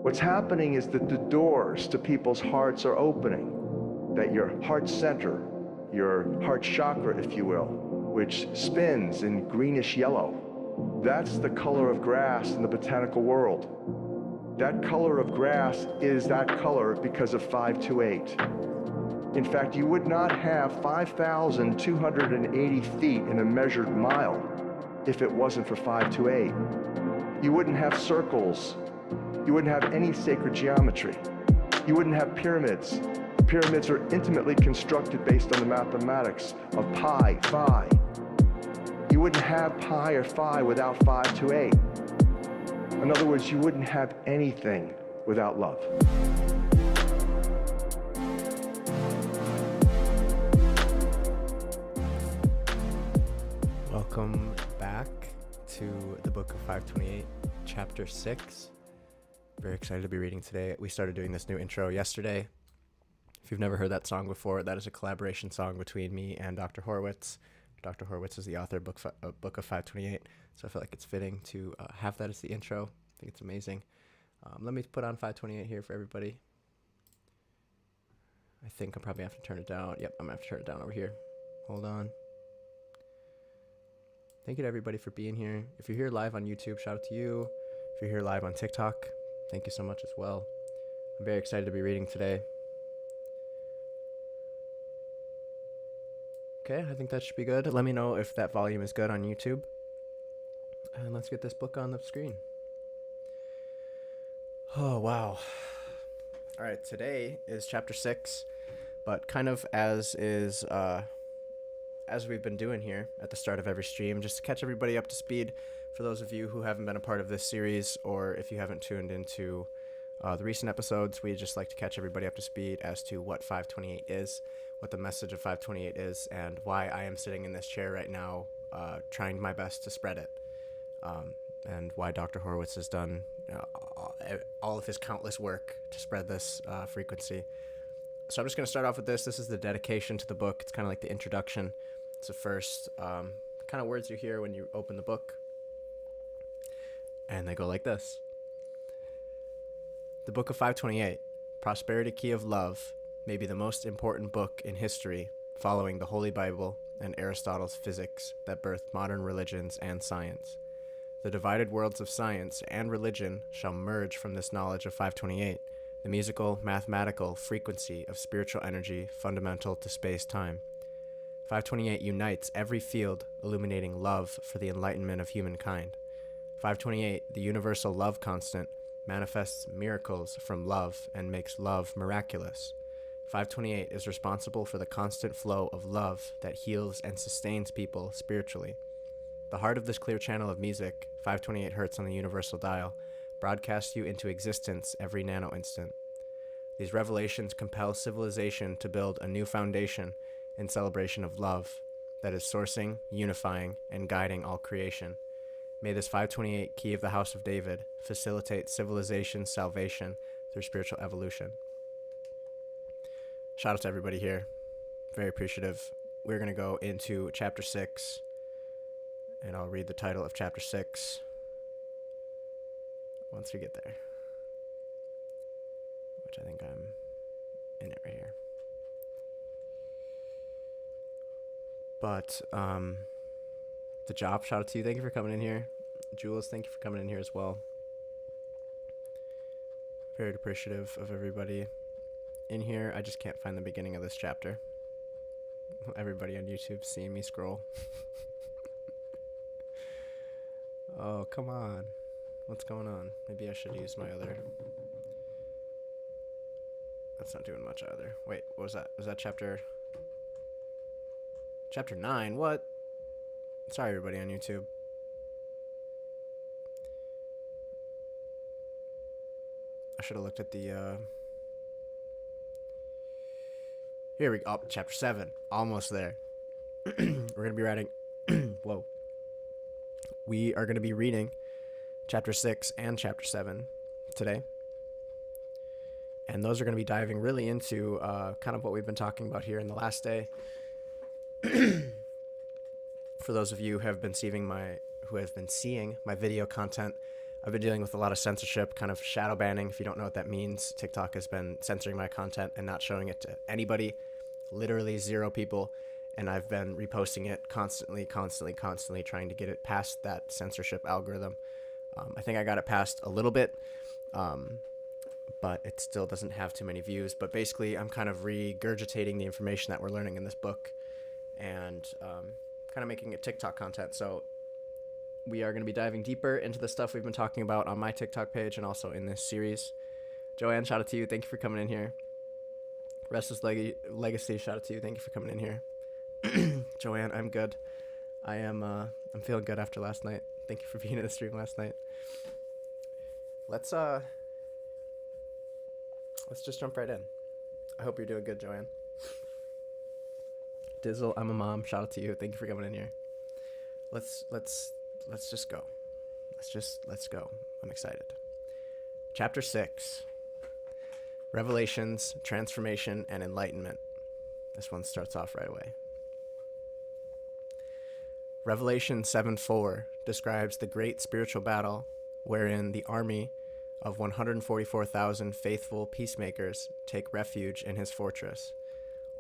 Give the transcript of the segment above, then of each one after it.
What's happening is that the doors to people's hearts are opening, that your heart center, your heart chakra, if you will, which spins in greenish yellow, that's the color of grass in the botanical world. That color of grass is that color because of 528. In fact, you would not have 5,280 feet in a measured mile if it wasn't for 528. You wouldn't have circles. You wouldn't have any sacred geometry. You wouldn't have pyramids. Pyramids are intimately constructed based on the mathematics of pi, phi. You wouldn't have pi or phi without 528. In other words, you wouldn't have anything without love. Welcome back to the book of 528, chapter 6. Very excited to be reading today. We started doing this new intro yesterday. If you've never heard that song before, that is a collaboration song between me and Dr. Horowitz. Dr. Horowitz is the author of book of 528, so I feel like it's fitting to have that as the intro. I think it's amazing. Let me put on 528 here for everybody. I think I'm probably going to have to turn it down. Yep, I'm going to have to turn it down over here. Hold on. Thank you to everybody for being here. If you're here live on YouTube, shout out to you. If you're here live on TikTok, thank you so much as well. I'm very excited to be reading today. Okay, I think that should be good. Let me know if that volume is good on YouTube. And let's get this book on the screen. Oh, wow. All right, today is chapter 6, but kind of as we've been doing here at the start of every stream, just to catch everybody up to speed for those of you who haven't been a part of this series, or if you haven't tuned into the recent episodes, we just like to catch everybody up to speed as to what 528 is, what the message of 528 is, and why I am sitting in this chair right now trying my best to spread it, and why Dr. Horowitz has done all of his countless work to spread this frequency. So I'm just going to start off with this. This is the dedication to the book. It's kind of like the introduction. It's the first kind of words you hear when you open the book. And they go like this. The Book of 528, Prosperity Key of Love, may be the most important book in history, following the Holy Bible and Aristotle's physics that birthed modern religions and science. The divided worlds of science and religion shall merge from this knowledge of 528, the musical, mathematical frequency of spiritual energy fundamental to space-time. 528 unites every field, illuminating love for the enlightenment of humankind. 528, the universal love constant, manifests miracles from love and makes love miraculous. 528 is responsible for the constant flow of love that heals and sustains people spiritually. The heart of this clear channel of music, 528 hertz on the universal dial, broadcasts you into existence every nano-instant. These revelations compel civilization to build a new foundation in celebration of love that is sourcing, unifying, and guiding all creation. May this 528 key of the House of David facilitate civilization's salvation through spiritual evolution. Shout out to everybody here. Very appreciative. We're going to go into chapter 6, and I'll read the title of chapter 6 once we get there, which I think I'm in it right here. But the job, shout out to you. Thank you for coming in here. Jules, thank you for coming in here as well. Very appreciative of everybody in here. I just can't find the beginning of this chapter. Everybody on YouTube seeing me scroll. Oh, come on. What's going on? Maybe I should use my other... That's not doing much either. Wait, what was that? Was that chapter 9? What? Sorry, everybody on YouTube. I should have looked at the... Here we go. Oh, chapter 7. Almost there. We're going to be writing... Whoa. We are going to be reading chapter 6 and chapter 7 today. And those are going to be diving really into kind of what we've been talking about here in the last day. For those of you who have been seeing my video content, I've been dealing with a lot of censorship, kind of shadow banning. If you don't know what that means, TikTok has been censoring my content and not showing it to anybody, literally 0 people. And I've been reposting it constantly, trying to get it past that censorship algorithm. I think I got it past a little bit, but it still doesn't have too many views. But basically, I'm kind of regurgitating the information that we're learning in this book and kind of making it TikTok content. So we are going to be diving deeper into the stuff we've been talking about on my TikTok page and also in this series. Joanne, shout out to you. Thank you for coming in here. Restless Legacy, shout out to you. Thank you for coming in here. Joanne, I'm good. I'm feeling good after last night. Thank you for being in the stream last night. Let's just jump right in. I hope you're doing good, Joanne. Dizzle, I'm a mom. Shout out to you. Thank you for coming in here. Let's just go. Let's go. I'm excited. Chapter 6. Revelations, Transformation, and Enlightenment. This one starts off right away. Revelation 7:4 describes the great spiritual battle wherein the army of 144,000 faithful peacemakers take refuge in his fortress.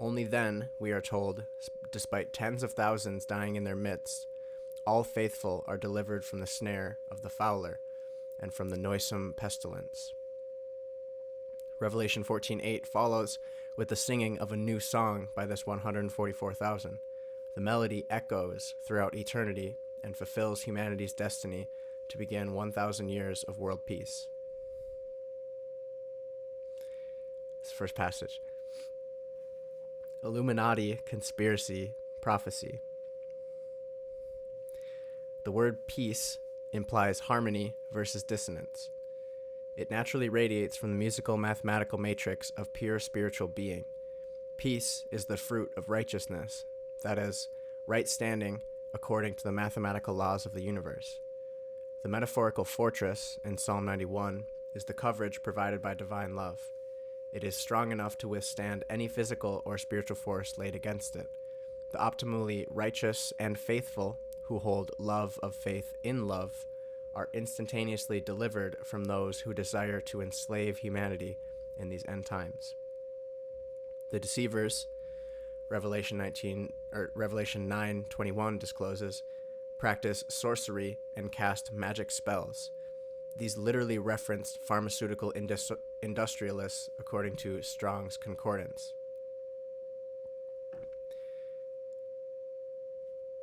Only then, we are told, despite tens of thousands dying in their midst, all faithful are delivered from the snare of the fowler and from the noisome pestilence. Revelation 14:8 follows with the singing of a new song by this 144,000. The melody echoes throughout eternity and fulfills humanity's destiny to begin 1,000 years of world peace. This first passage. Illuminati, conspiracy, prophecy. The word peace implies harmony versus dissonance. It naturally radiates from the musical mathematical matrix of pure spiritual being. Peace is the fruit of righteousness, that is, right standing according to the mathematical laws of the universe. The metaphorical fortress in Psalm 91 is the coverage provided by divine love. It is strong enough to withstand any physical or spiritual force laid against it. The optimally righteous and faithful who hold love of faith in love are instantaneously delivered from those who desire to enslave humanity in these end times. The deceivers, Revelation 9:21 discloses, practice sorcery and cast magic spells. These literally referenced pharmaceutical industrialists according to Strong's Concordance.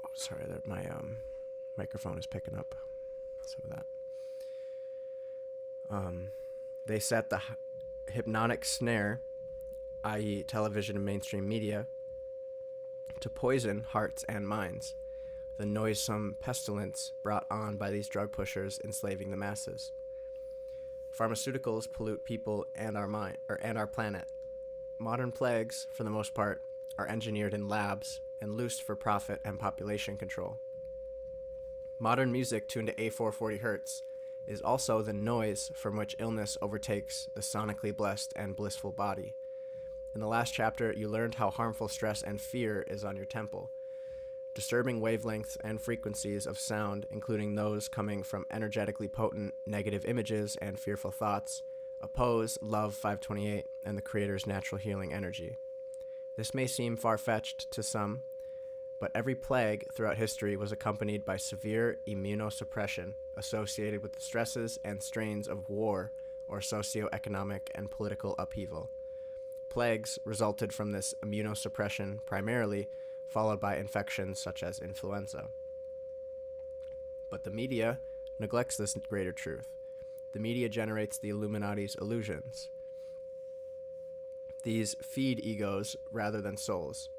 Oh, sorry, my microphone is picking up some of that. They set the hypnotic snare, i.e. television and mainstream media, to poison hearts and minds, the noisome pestilence brought on by these drug pushers enslaving the masses. Pharmaceuticals pollute people and our planet. Modern plagues, for the most part, are engineered in labs and loosed for profit and population control. Modern music tuned to A440 Hz is also the noise from which illness overtakes the sonically blessed and blissful body. In the last chapter, you learned how harmful stress and fear is on your temple. Disturbing wavelengths and frequencies of sound, including those coming from energetically potent negative images and fearful thoughts, oppose Love 528 and the Creator's natural healing energy. This may seem far-fetched to some, but every plague throughout history was accompanied by severe immunosuppression associated with the stresses and strains of war or socioeconomic and political upheaval. Plagues resulted from this immunosuppression primarily, followed by infections such as influenza. But the media neglects this greater truth. The media generates the Illuminati's illusions. These feed egos rather than souls.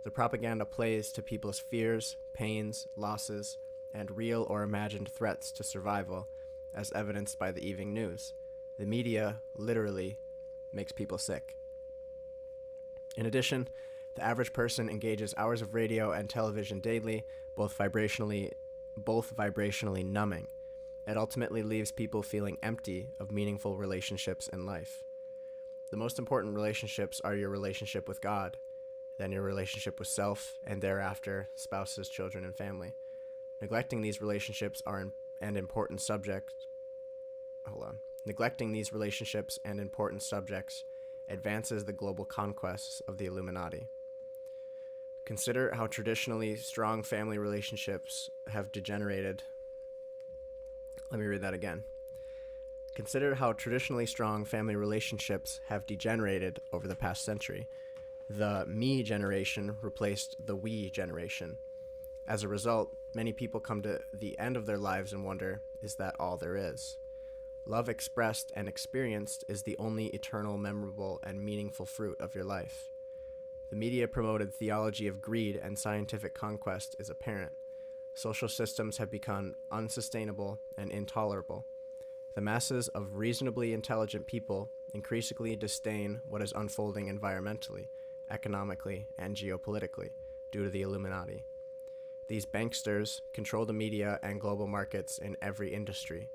The propaganda plays to people's fears, pains, losses, and real or imagined threats to survival, as evidenced by the evening news. The media literally makes people sick. In addition, the average person engages hours of radio and television daily, both vibrationally numbing. It ultimately leaves people feeling empty of meaningful relationships in life. The most important relationships are your relationship with God, then your relationship with self, and thereafter spouses, children, and family. Neglecting these relationships are an important subject Neglecting these relationships and important subjects advances the global conquests of the Illuminati. Consider how traditionally strong family relationships have degenerated. Let me read that again. Consider how traditionally strong family relationships have degenerated over the past century. The me generation replaced the we generation. As a result, many people come to the end of their lives and wonder, is that all there is? Love expressed and experienced is the only eternal, memorable, and meaningful fruit of your life. The media-promoted theology of greed and scientific conquest is apparent. Social systems have become unsustainable and intolerable. The masses of reasonably intelligent people increasingly disdain what is unfolding environmentally, economically, and geopolitically due to the Illuminati. These banksters control the media and global markets in every industry.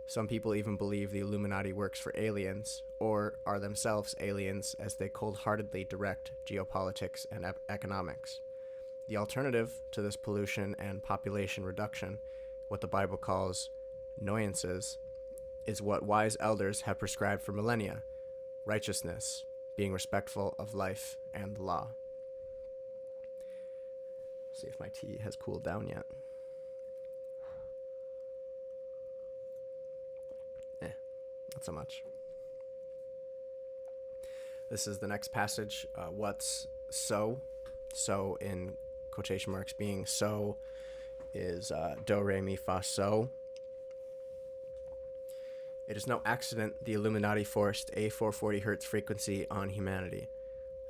Some people even believe the Illuminati works for aliens, or are themselves aliens as they cold-heartedly direct geopolitics and economics. The alternative to this pollution and population reduction, what the Bible calls annoyances, is what wise elders have prescribed for millennia: righteousness, being respectful of life and the law. See if my tea has cooled down yet. Not so much. This is the next passage. What's so? So in quotation marks being so is do, re, mi, fa, so. It is no accident the Illuminati forced a 440 Hz frequency on humanity.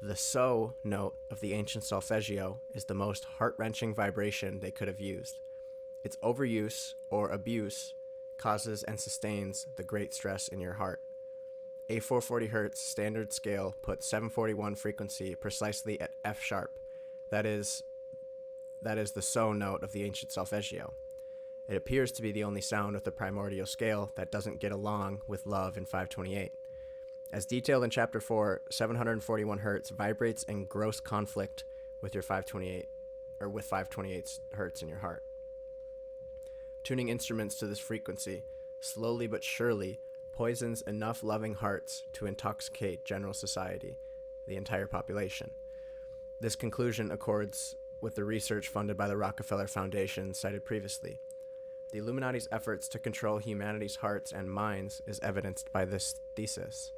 The so note of the ancient solfeggio is the most heart-wrenching vibration they could have used. Its overuse or abuse causes and sustains the great stress in your heart. A 440 Hz standard scale puts 741 frequency precisely at F sharp. That is the so note of the ancient solfeggio. It appears to be the only sound of the primordial scale that doesn't get along with love in 528. As detailed in chapter 4, 741 Hz vibrates in gross conflict with your 528 or with 528 Hz in your heart. Tuning instruments to this frequency, slowly but surely, poisons enough loving hearts to intoxicate general society, the entire population. This conclusion accords with the research funded by the Rockefeller Foundation cited previously. The Illuminati's efforts to control humanity's hearts and minds is evidenced by this thesis.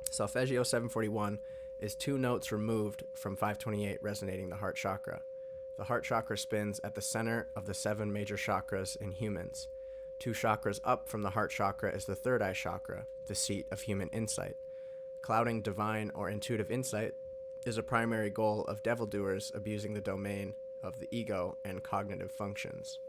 Solfeggio 741 is 2 notes removed from 528 resonating the heart chakra. The heart chakra spins at the center of the 7 major chakras in humans. 2 chakras up from the heart chakra is the third eye chakra, the seat of human insight. Clouding divine or intuitive insight is a primary goal of devil-doers abusing the domain of the ego and cognitive functions.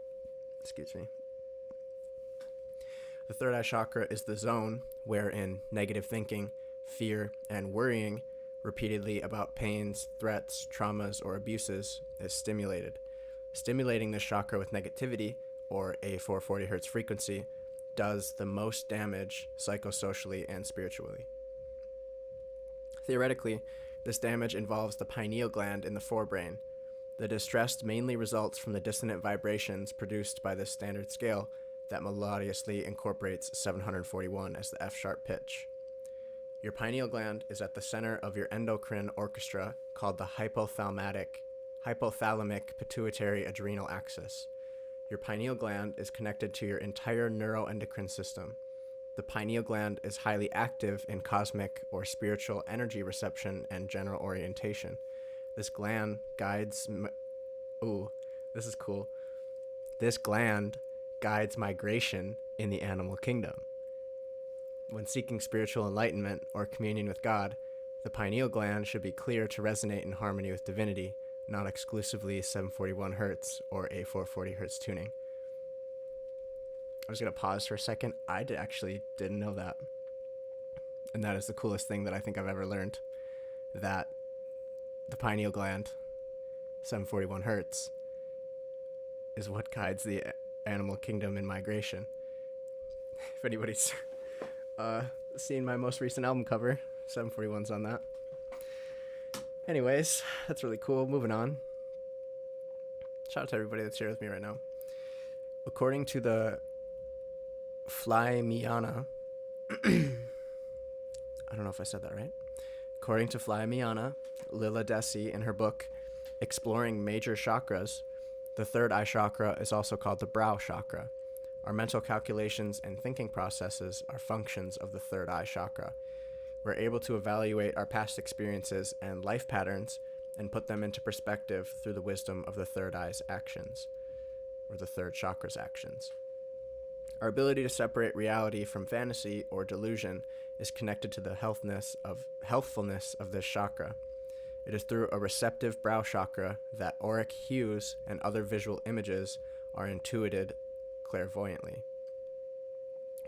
The third eye chakra is the zone wherein negative thinking, fear, and worrying repeatedly about pains, threats, traumas, or abuses is stimulated. Stimulating this chakra with negativity, or a 440 Hz frequency, does the most damage psychosocially and spiritually. Theoretically, this damage involves the pineal gland in the forebrain. The distress mainly results from the dissonant vibrations produced by this standard scale that melodiously incorporates 741 as the F-sharp pitch. Your pineal gland is at the center of your endocrine orchestra called the hypothalamic pituitary adrenal axis. Your pineal gland is connected to your entire neuroendocrine system. The pineal gland is highly active in cosmic or spiritual energy reception and general orientation. This gland guides this is cool. This gland guides migration in the animal kingdom. When seeking spiritual enlightenment or communion with God, the pineal gland should be clear to resonate in harmony with divinity, not exclusively 741 Hz or a 440 Hz tuning. I was going to pause for a second. I actually didn't know that. And that is the coolest thing that I think I've ever learned. That the pineal gland, 741 Hz, is what guides the animal kingdom in migration. If anybody's seen my most recent album cover, 741's on that. Anyways, that's really cool. Moving on. Shout out to everybody that's here with me right now. According to the Flaimiana, I don't know if I said that right. According to Flaimiana Lila Desi in her book Exploring Major Chakras, the third eye chakra is also called the brow chakra. Our mental calculations and thinking processes are functions of the third eye chakra. We're able to evaluate our past experiences and life patterns and put them into perspective through the wisdom of the third eye's actions, or the third chakra's actions. Our ability to separate reality from fantasy or delusion is connected to the healthfulness of this chakra. It is through a receptive brow chakra that auric hues and other visual images are intuited clairvoyantly.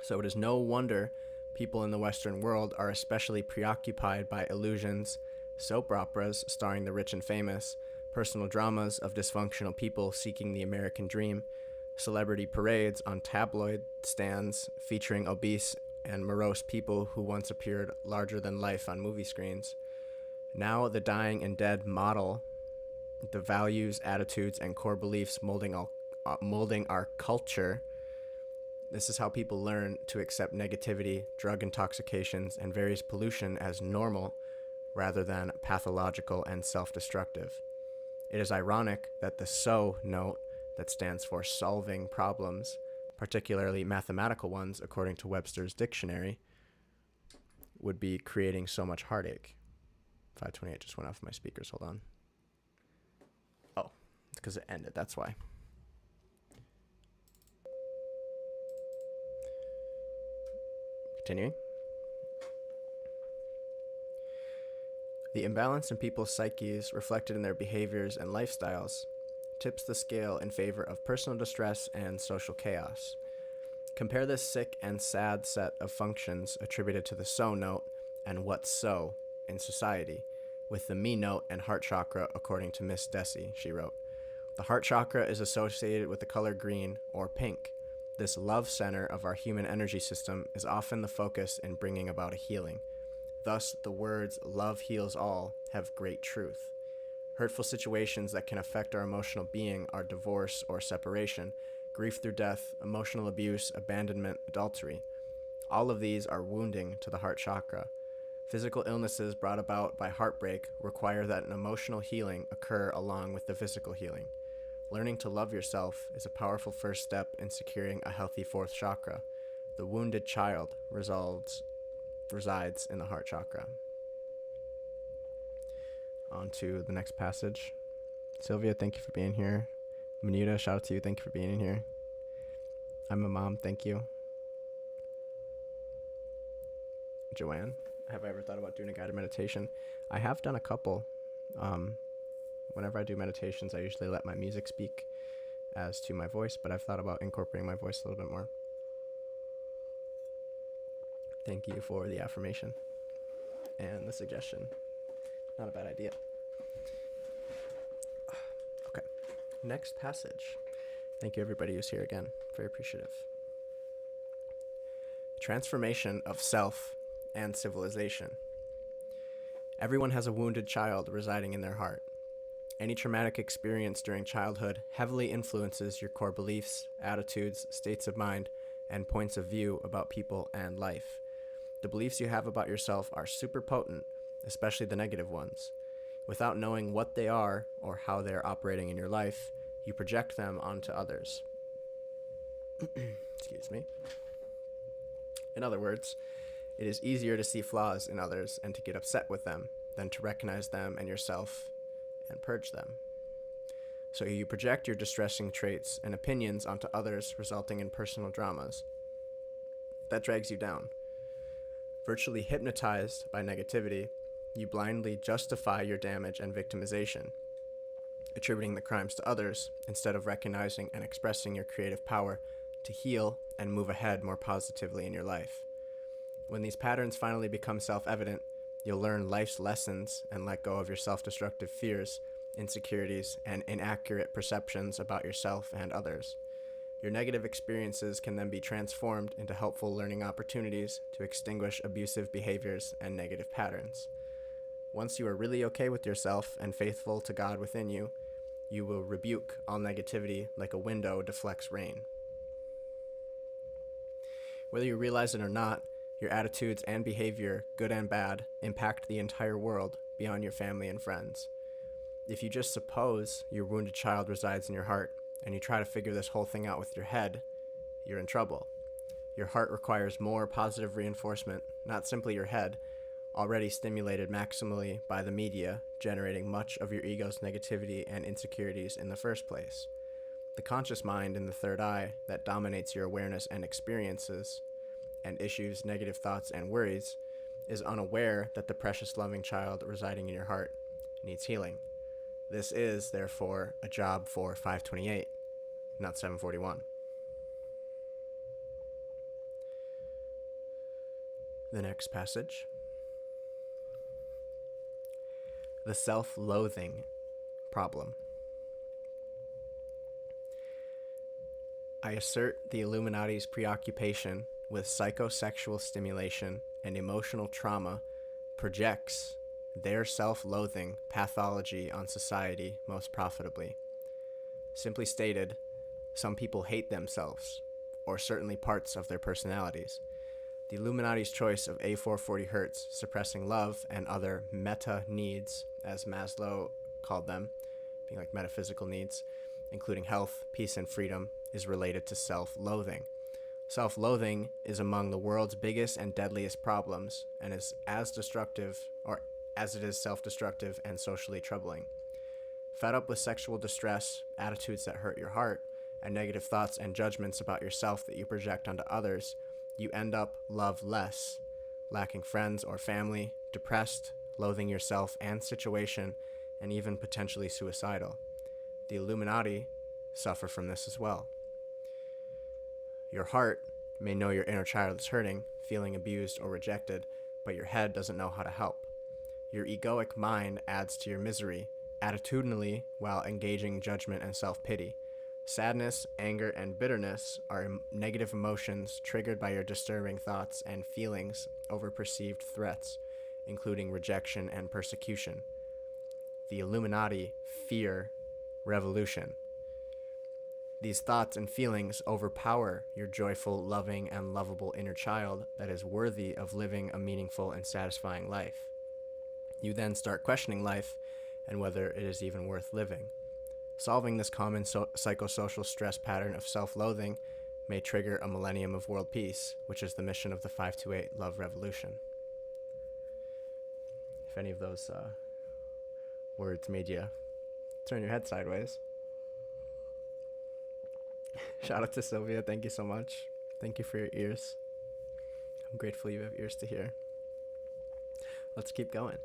So it is no wonder people in the Western world are especially preoccupied by illusions, soap operas starring the rich and famous, personal dramas of dysfunctional people seeking the American dream, celebrity parades on tabloid stands featuring obese and morose people who once appeared larger than life on movie screens. Now the dying and dead model the values, attitudes, and core beliefs molding our culture. This is how people learn to accept negativity, drug intoxications, and various pollution as normal rather than pathological and self-destructive. It is ironic that the SO note, that stands for solving problems, particularly mathematical ones according to Webster's dictionary, would be creating so much heartache. 528 just went off my speakers, hold on. Oh, it's because it ended, that's why. Continuing. The imbalance in people's psyches reflected in their behaviors and lifestyles tips the scale in favor of personal distress and social chaos. Compare this sick and sad set of functions attributed to the so note and what's so in society with the me note and heart chakra according to Miss Desi, she wrote. The heart chakra is associated with the color green or pink. This love center of our human energy system is often the focus in bringing about a healing. Thus, the words love heals all have great truth. Hurtful situations that can affect our emotional being are divorce or separation, grief through death, emotional abuse, abandonment, adultery. All of these are wounding to the heart chakra. Physical illnesses brought about by heartbreak require that an emotional healing occur along with the physical healing. Learning to love yourself is a powerful first step in securing a healthy fourth chakra. The wounded child resides in the heart chakra. On to the next passage. Sylvia, thank you for being here. Manuta, shout out to you. Thank you for being in here. I'm a mom. Thank you. Joanne, have I ever thought about doing a guided meditation? I have done a couple. Whenever I do meditations, I usually let my music speak as to my voice, but I've thought about incorporating my voice a little bit more. Thank you for the affirmation and the suggestion. Not a bad idea. Okay, next passage. Thank you everybody who's here again. Very appreciative. Transformation of self and civilization. Everyone has a wounded child residing in their heart. Any traumatic experience during childhood heavily influences your core beliefs, attitudes, states of mind, and points of view about people and life. The beliefs you have about yourself are super potent, especially the negative ones. Without knowing what they are or how they are operating in your life, you project them onto others. Excuse me. In other words, it is easier to see flaws in others and to get upset with them than to recognize them and yourself and purge them. So you project your distressing traits and opinions onto others, resulting in personal dramas. That drags you down. Virtually hypnotized by negativity, you blindly justify your damage and victimization, attributing the crimes to others instead of recognizing and expressing your creative power to heal and move ahead more positively in your life. When these patterns finally become self-evident, you'll learn life's lessons and let go of your self-destructive fears, insecurities, and inaccurate perceptions about yourself and others. Your negative experiences can then be transformed into helpful learning opportunities to extinguish abusive behaviors and negative patterns. Once you are really okay with yourself and faithful to God within you, you will rebuke all negativity like a window deflects rain. Whether you realize it or not, your attitudes and behavior, good and bad, impact the entire world beyond your family and friends. If you just suppose your wounded child resides in your heart and you try to figure this whole thing out with your head, you're in trouble. Your heart requires more positive reinforcement, not simply your head, already stimulated maximally by the media, generating much of your ego's negativity and insecurities in the first place. The conscious mind in the third eye that dominates your awareness and experiences and issues negative thoughts and worries is unaware that the precious loving child residing in your heart needs healing. This is, therefore, a job for 528, not 741. The next passage. The self-loathing problem. I assert the Illuminati's preoccupation with psychosexual stimulation and emotional trauma projects their self-loathing pathology on society most profitably. Simply stated, some people hate themselves, or certainly parts of their personalities. The Illuminati's choice of A440 Hz, suppressing love and other meta needs, as Maslow called them, being like metaphysical needs, including health, peace, and freedom, is related to self-loathing. Self-loathing is among the world's biggest and deadliest problems, and is as destructive, or as it is self-destructive and socially troubling. Fed up with sexual distress, attitudes that hurt your heart, and negative thoughts and judgments about yourself that you project onto others, you end up loveless, lacking friends or family, depressed, loathing yourself and situation, and even potentially suicidal. The Illuminati suffer from this as well. Your heart may know your inner child is hurting, feeling abused or rejected, but your head doesn't know how to help. Your egoic mind adds to your misery, attitudinally while engaging judgment and self-pity. Sadness, anger, and bitterness are negative emotions triggered by your disturbing thoughts and feelings over perceived threats, including rejection and persecution. The Illuminati fear revolution. These thoughts and feelings overpower your joyful, loving, and lovable inner child that is worthy of living a meaningful and satisfying life. You then start questioning life and whether it is even worth living. Solving this common psychosocial stress pattern of self-loathing may trigger a millennium of world peace, which is the mission of the 528 Love Revolution. If any of those words made you turn your head sideways. Shout out to Sylvia. Thank you so much. Thank you for your ears. I'm grateful you have ears to hear. Let's keep going.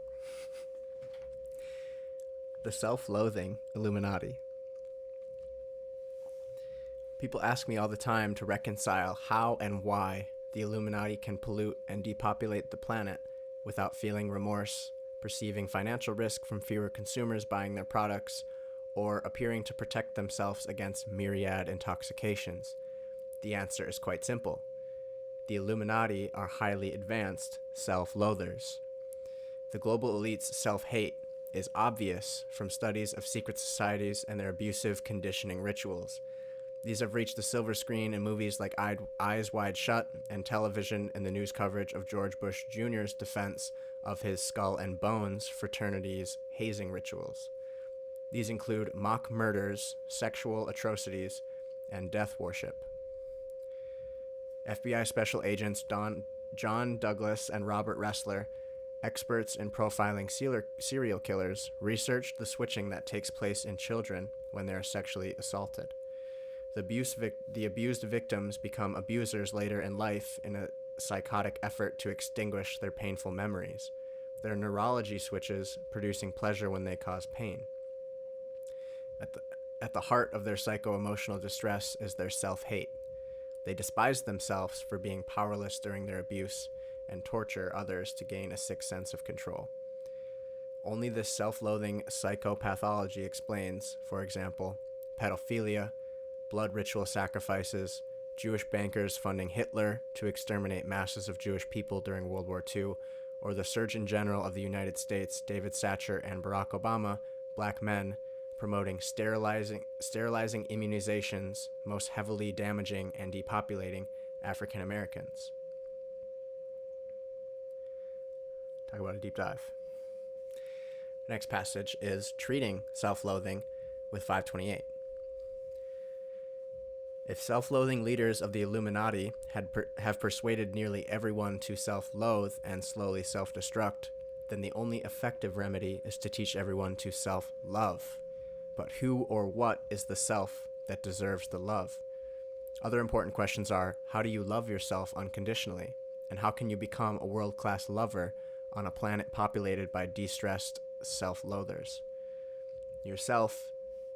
The self-loathing Illuminati. People ask me all the time to reconcile how and why the Illuminati can pollute and depopulate the planet without feeling remorse, perceiving financial risk from fewer consumers buying their products, or appearing to protect themselves against myriad intoxications. The answer is quite simple. The Illuminati are highly advanced self-loathers. The global elite's self-hate is obvious from studies of secret societies and their abusive conditioning rituals. These have reached the silver screen in movies like Eyes Wide Shut and television in the news coverage of George Bush Jr.'s defense of his Skull and Bones fraternity's hazing rituals. These include mock murders, sexual atrocities, and death worship. FBI Special Agents John Douglas and Robert Ressler, experts in profiling serial killers, researched the switching that takes place in children when they are sexually assaulted. The abused victims become abusers later in life in a psychotic effort to extinguish their painful memories. Their neurology switches, producing pleasure when they cause pain. At the heart of their psycho-emotional distress is their self-hate. They despise themselves for being powerless during their abuse and torture others to gain a sick sense of control. Only this self-loathing psychopathology explains, for example, pedophilia, blood ritual sacrifices, Jewish bankers funding Hitler to exterminate masses of Jewish people during World War II, or the Surgeon General of the United States, David Satcher, and Barack Obama, black men, promoting sterilizing immunizations, most heavily damaging and depopulating, African Americans. Talk about a deep dive. Next passage is treating self-loathing with 528. If self-loathing leaders of the Illuminati have persuaded nearly everyone to self-loathe and slowly self-destruct, then the only effective remedy is to teach everyone to self-love. But who or what is the self that deserves the love? Other important questions are, how do you love yourself unconditionally? And how can you become a world-class lover on a planet populated by de-stressed self-loathers? Yourself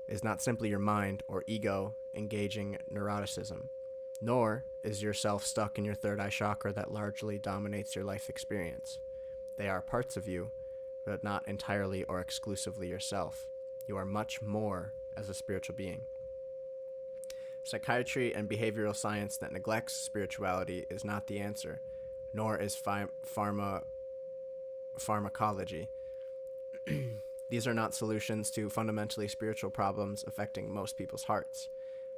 is not simply your mind or ego engaging neuroticism, nor is yourself stuck in your third eye chakra that largely dominates your life experience. They are parts of you, but not entirely or exclusively yourself. You are much more as a spiritual being. Psychiatry and behavioral science that neglects spirituality is not the answer, nor is pharmacology. These are not solutions to fundamentally spiritual problems affecting most people's hearts.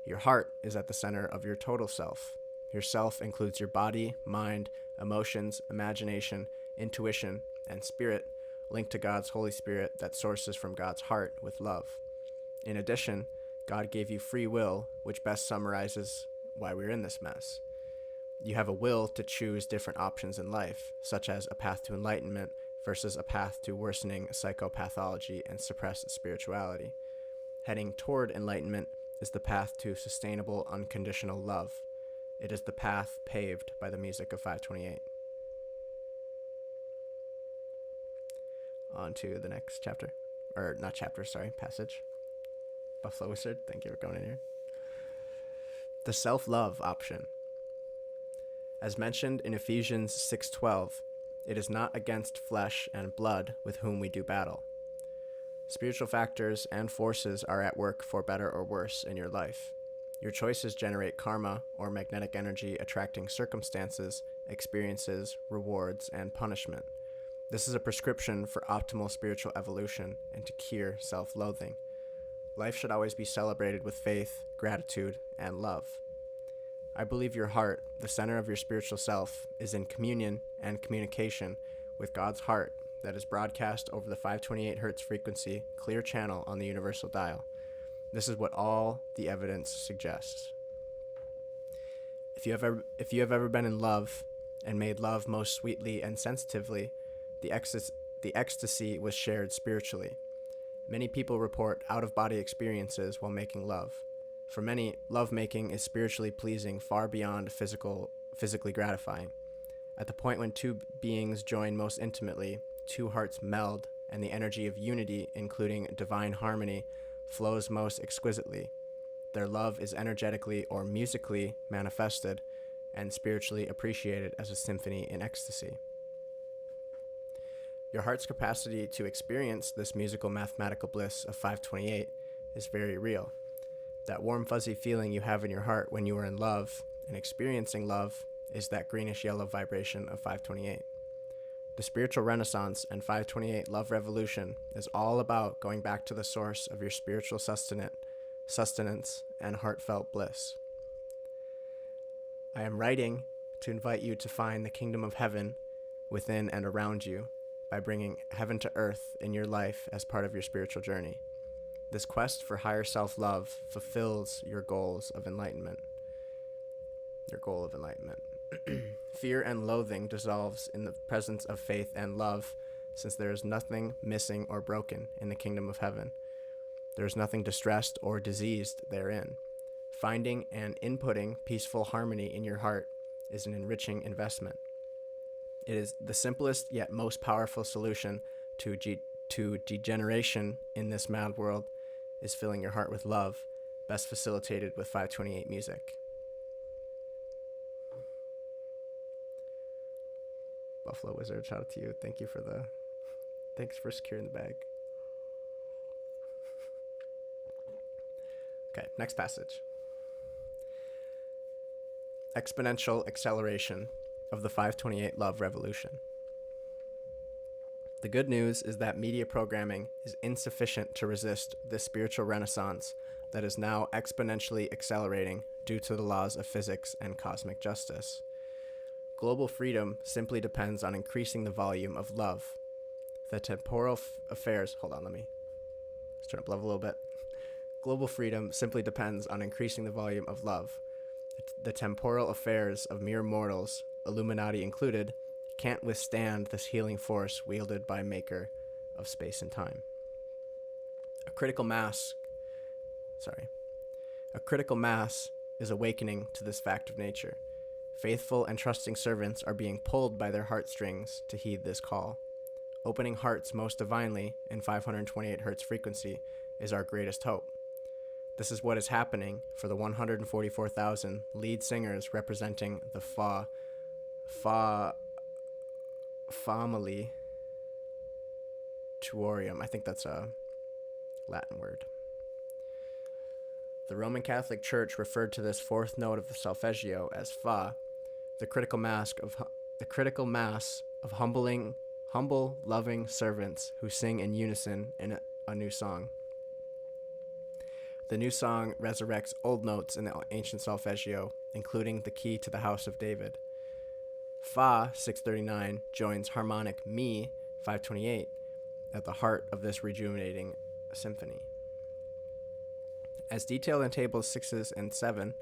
Your heart is at the center of your total self. Your self includes your body, mind, emotions, imagination, intuition, and spirit, linked to God's Holy Spirit that sources from God's heart with love. In addition, God gave you free will, which best summarizes why we're in this mess. You have a will to choose different options in life, such as a path to enlightenment versus a path to worsening psychopathology and suppressed spirituality. Heading toward enlightenment is the path to sustainable, unconditional love. It is the path paved by the music of 528. On to the next chapter. Or not chapter, sorry, passage. Buffalo Wizard, thank you for going in here. The self-love option. As mentioned in Ephesians 6:12, it is not against flesh and blood with whom we do battle. Spiritual factors and forces are at work for better or worse in your life. Your choices generate karma, or magnetic energy attracting circumstances, experiences, rewards, and punishment. This is a prescription for optimal spiritual evolution and to cure self-loathing. Life should always be celebrated with faith, gratitude, and love. I believe your heart, the center of your spiritual self, is in communion and communication with God's heart that is broadcast over the 528 Hz frequency clear channel on the universal dial. This is what all the evidence suggests. If you have ever been in love and made love most sweetly and sensitively, the ecstasy was shared spiritually. Many people report out-of-body experiences while making love. For many, lovemaking is spiritually pleasing far beyond physically gratifying. At the point when two beings join most intimately, two hearts meld, and the energy of unity, including divine harmony, flows most exquisitely. Their love is energetically or musically manifested and spiritually appreciated as a symphony in ecstasy. Your heart's capacity to experience this musical mathematical bliss of 528 is very real. That warm fuzzy feeling you have in your heart when you are in love and experiencing love is that greenish yellow vibration of 528. The spiritual renaissance and 528 love revolution is all about going back to the source of your spiritual sustenance and heartfelt bliss. I am writing to invite you to find the kingdom of heaven within and around you by bringing heaven to earth in your life as part of your spiritual journey. This quest for higher self-love fulfills your goals of enlightenment. Your goal of enlightenment. Fear and loathing dissolves in the presence of faith and love, since there is nothing missing or broken in the kingdom of heaven. There is nothing distressed or diseased therein. Finding and inputting peaceful harmony in your heart is an enriching investment. It is the simplest yet most powerful solution to degeneration in this mad world is filling your heart with love, best facilitated with 528 music. Buffalo Wizard, shout out to you. Thanks for securing the bag. Okay, next passage. Exponential acceleration of the 528 love revolution. The good news is that media programming is insufficient to resist this spiritual renaissance that is now exponentially accelerating due to the laws of physics and cosmic justice. Global freedom simply depends on increasing the volume of love. The temporal affairs... Hold on, let's turn up level a little bit. Global freedom simply depends on increasing the volume of love. The temporal affairs of mere mortals, Illuminati included, can't withstand this healing force wielded by Maker of space and time. A critical mass is awakening to this fact of nature. Faithful and trusting servants are being pulled by their heartstrings to heed this call. Opening hearts most divinely in 528 Hz frequency is our greatest hope. This is what is happening for the 144,000 lead singers representing the family tuorium. I think that's a Latin word. The Roman Catholic Church referred to this fourth note of the solfeggio as fa, the critical mass of humble, loving servants who sing in unison in a new song. The new song resurrects old notes in the ancient solfeggio, including the key to the house of David. Fa 639 joins harmonic Mi 528 at the heart of this rejuvenating symphony. As detailed in tables 6 and 7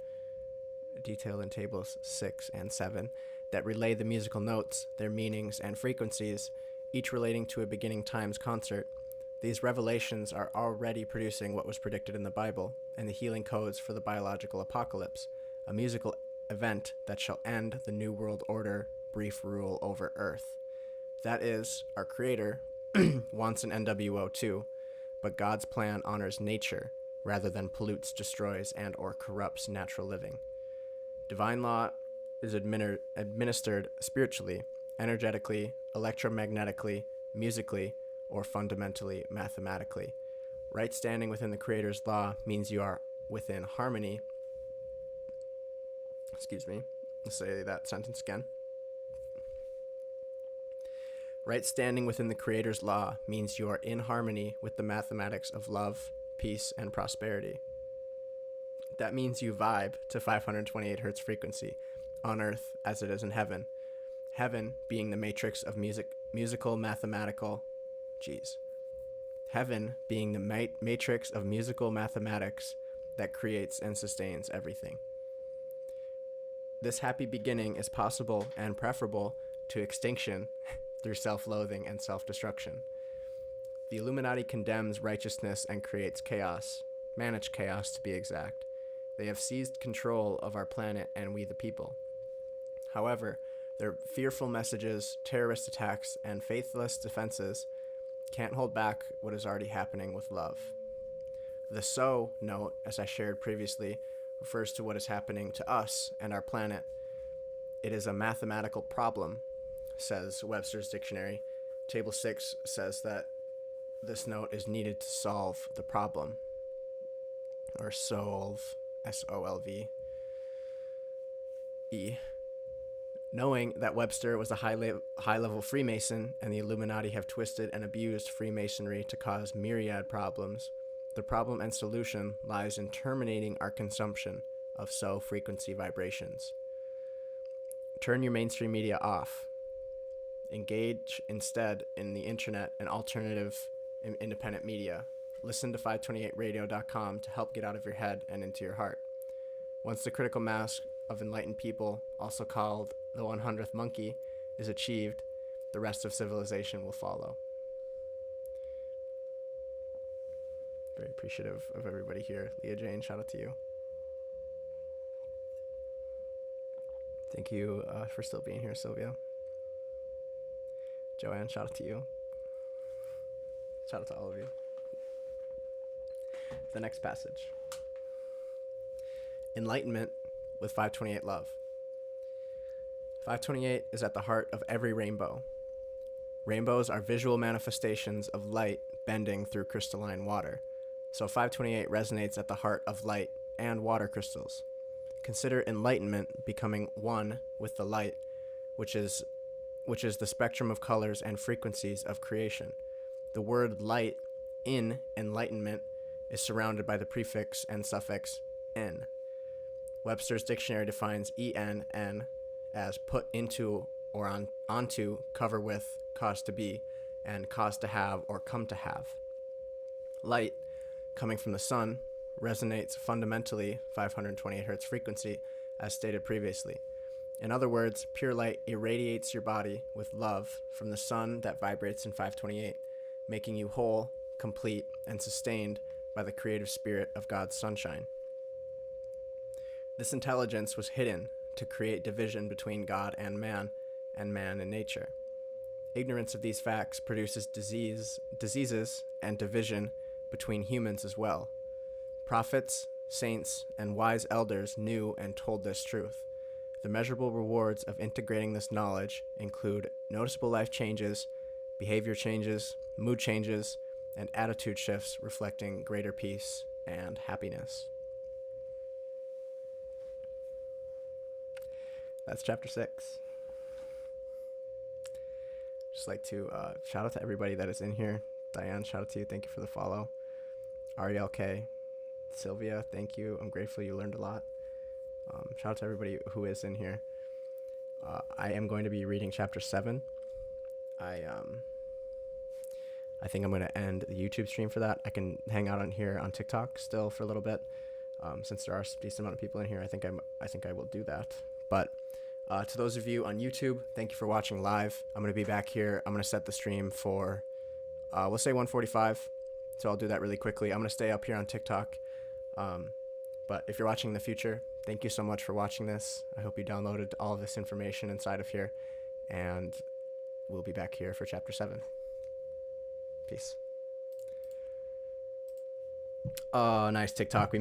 that relay the musical notes, their meanings and frequencies, each relating to a beginning times concert, these revelations are already producing what was predicted in the Bible and the healing codes for the biological apocalypse, a musical event that shall end the New World Order brief rule over Earth. That is, our Creator wants an NWO too, but God's plan honors nature rather than pollutes, destroys, and or corrupts natural living. Divine law is administered spiritually, energetically, electromagnetically, musically, or fundamentally mathematically. Right standing within the Creator's law means you are within harmony. Excuse me. Let's say that sentence again. Right standing within the Creator's law means you are in harmony with the mathematics of love, peace, and prosperity. That means you vibe to 528 Hz frequency on Earth as it is in heaven. Heaven being the matrix of Heaven being the matrix of musical mathematics that creates and sustains everything. This happy beginning is possible and preferable to extinction through self-loathing and self-destruction. The Illuminati condemns righteousness and creates chaos, managed chaos to be exact. They have seized control of our planet and we the people. However, their fearful messages, terrorist attacks, and faithless defenses can't hold back what is already happening with love. The so note, as I shared previously, refers to what is happening to us and our planet. It is a mathematical problem, says Webster's Dictionary. Table 6 says that this note is needed to solve the problem, or solve, S-O-L-V-E. Knowing that Webster was a high-level Freemason and the Illuminati have twisted and abused Freemasonry to cause myriad problems, the problem and solution lies in terminating our consumption of frequency vibrations. Turn your mainstream media off. Engage instead in the internet and alternative independent media. Listen to 528radio.com to help get out of your head and into your heart. Once the critical mass of enlightened people, also called the 100th monkey, is achieved, the rest of civilization will follow. Very appreciative of everybody here. Leah Jane, shout out to you. Thank you for still being here, Sylvia. Joanne, shout out to you. Shout out to all of you. The next passage. Enlightenment with 528 love. 528 is at the heart of every rainbow. Rainbows are visual manifestations of light bending through crystalline water. So 528 resonates at the heart of light and water crystals. Consider enlightenment becoming one with the light, which is the spectrum of colors and frequencies of creation. The word light in enlightenment is surrounded by the prefix and suffix en. Webster's dictionary defines ENN as put into or onto, cover with, cause to be, and cause to have or come to have. Light, coming from the sun, resonates fundamentally 528 hertz frequency, as stated previously. In other words, pure light irradiates your body with love from the sun that vibrates in 528, making you whole, complete, and sustained by the creative spirit of God's sunshine. This intelligence was hidden to create division between God and man and nature. Ignorance of these facts produces diseases and division between humans as well. Prophets, saints, and wise elders knew and told this truth. The measurable rewards of integrating this knowledge include noticeable life changes, behavior changes, mood changes, and attitude shifts reflecting greater peace and happiness. That's chapter 6. Just like to shout out to everybody that is in here. Diane, shout out to you. Thank you for the follow. Ariel K. Sylvia, thank you. I'm grateful you learned a lot. Shout out to everybody who is in here. I am going to be reading chapter 7. I think I'm going to end the YouTube stream for that. I can hang out on here on TikTok still for a little bit. Since there are a decent amount of people in here, I think I will do that. But to those of you on YouTube, thank you for watching live. I'm going to be back here. I'm going to set the stream for, we'll say 1:45. So I'll do that really quickly. I'm going to stay up here on TikTok. But if you're watching in the future, thank you so much for watching this. I hope you downloaded all of this information inside of here. And we'll be back here for chapter 7. Peace. Oh, nice TikTok. We